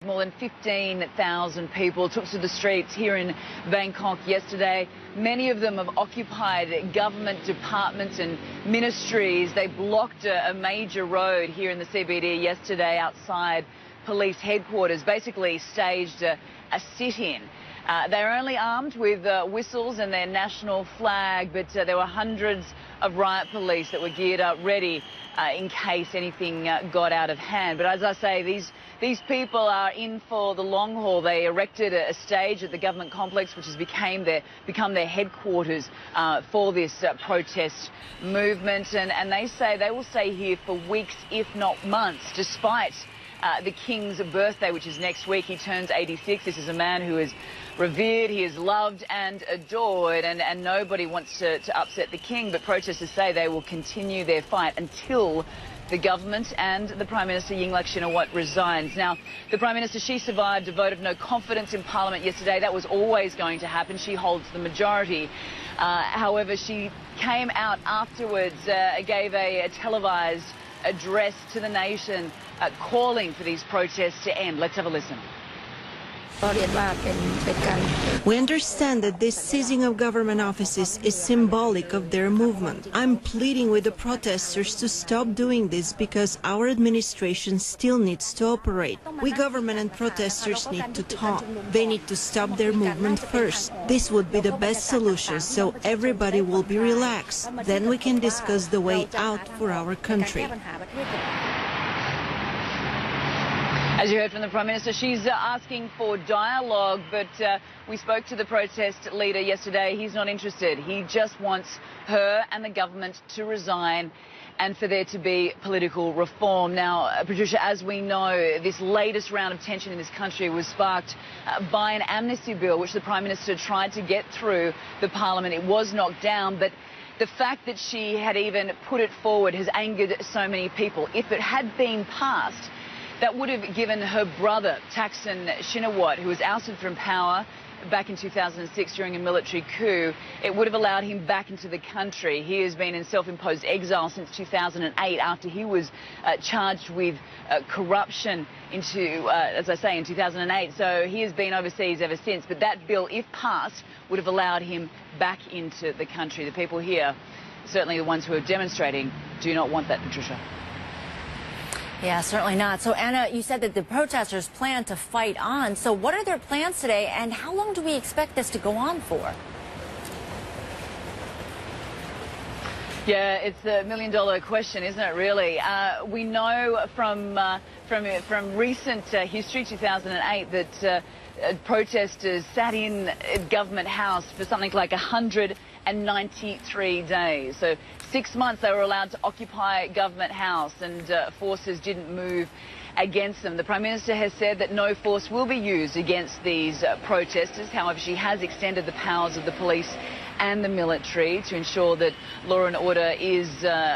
More than 15,000 people took to the streets here in Bangkok yesterday. Many of them have occupied government departments and ministries. They blocked a major road here in the CBD yesterday outside police headquarters, basically staged a sit-in. They're only armed with whistles and their national flag, but there were hundreds of riot police that were geared up, ready in case anything got out of hand. But as I say, these people are in for the long haul. They erected a stage at the government complex, which has become their headquarters for this protest movement. And they say they will stay here for weeks, if not months, despite the King's birthday, which is next week. He turns 86. This is a man who is revered, he is loved and adored, and nobody wants to upset the King. But protesters say they will continue their fight until the government and the Prime Minister Yingluck Shinawatra resigns. Now, the Prime Minister, she survived a vote of no confidence in Parliament yesterday. That was always going to happen. She holds the majority. However, she came out afterwards, gave a televised address to the nation, calling for these protests to end. Let's have a listen. We understand that this seizing of government offices is symbolic of their movement. I'm pleading with the protesters to stop doing this because our administration still needs to operate. We government and protesters need to talk. They need to stop their movement first. This would be the best solution, so everybody will be relaxed. Then we can discuss the way out for our country. As you heard from the Prime Minister, she's asking for dialogue, but we spoke to the protest leader yesterday. He's not interested. He just wants her and the government to resign and for there to be political reform. Now, Patricia, as we know, this latest round of tension in this country was sparked by an amnesty bill, which the Prime Minister tried to get through the Parliament. It was knocked down, but the fact that she had even put it forward has angered so many people. If it had been passed, that would have given her brother, Thaksin Shinawatra, who was ousted from power back in 2006 during a military coup, it would have allowed him back into the country. He has been in self-imposed exile since 2008 after he was charged with corruption as I say, in 2008. So he has been overseas ever since. But that bill, if passed, would have allowed him back into the country. The people here, certainly the ones who are demonstrating, do not want that, Patricia. Yeah, certainly not. So, Anna, you said that the protesters plan to fight on. So what are their plans today, and how long do we expect this to go on for? Yeah, it's a million-dollar question, isn't it, really? We know from recent history, 2008, that protesters sat in Government House for something like 193 days. So 6 months they were allowed to occupy Government House, and forces didn't move against them. The Prime Minister has said that no force will be used against these protesters. However, she has extended the powers of the police and the military to ensure that law and order is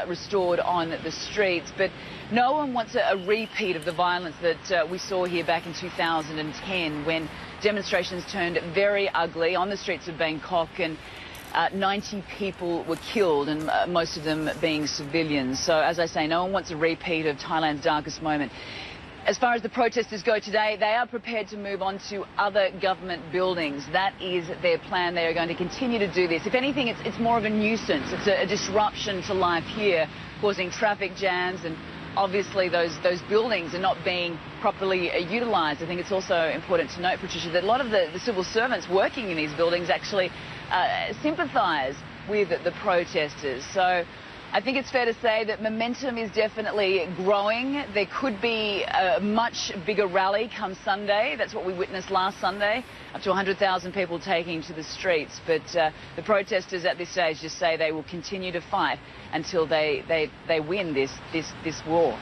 restored on the streets. But no one wants a repeat of the violence that we saw here back in 2010, when demonstrations turned very ugly on the streets of Bangkok, and 90 people were killed, and most of them being civilians. So, as I say, no one wants a repeat of Thailand's darkest moment. As far as the protesters go today, they are prepared to move on to other government buildings. That is their plan. They are going to continue to do this. If anything, it's more of a nuisance. It's a disruption to life here, causing traffic jams, and obviously those buildings are not being properly utilised. I think it's also important to note, Patricia, that a lot of the civil servants working in these buildings actually sympathise with the protesters. So I think it's fair to say that momentum is definitely growing. There could be a much bigger rally come Sunday. That's what we witnessed last Sunday, up to 100,000 people taking to the streets. But the protesters at this stage just say they will continue to fight until they win this war.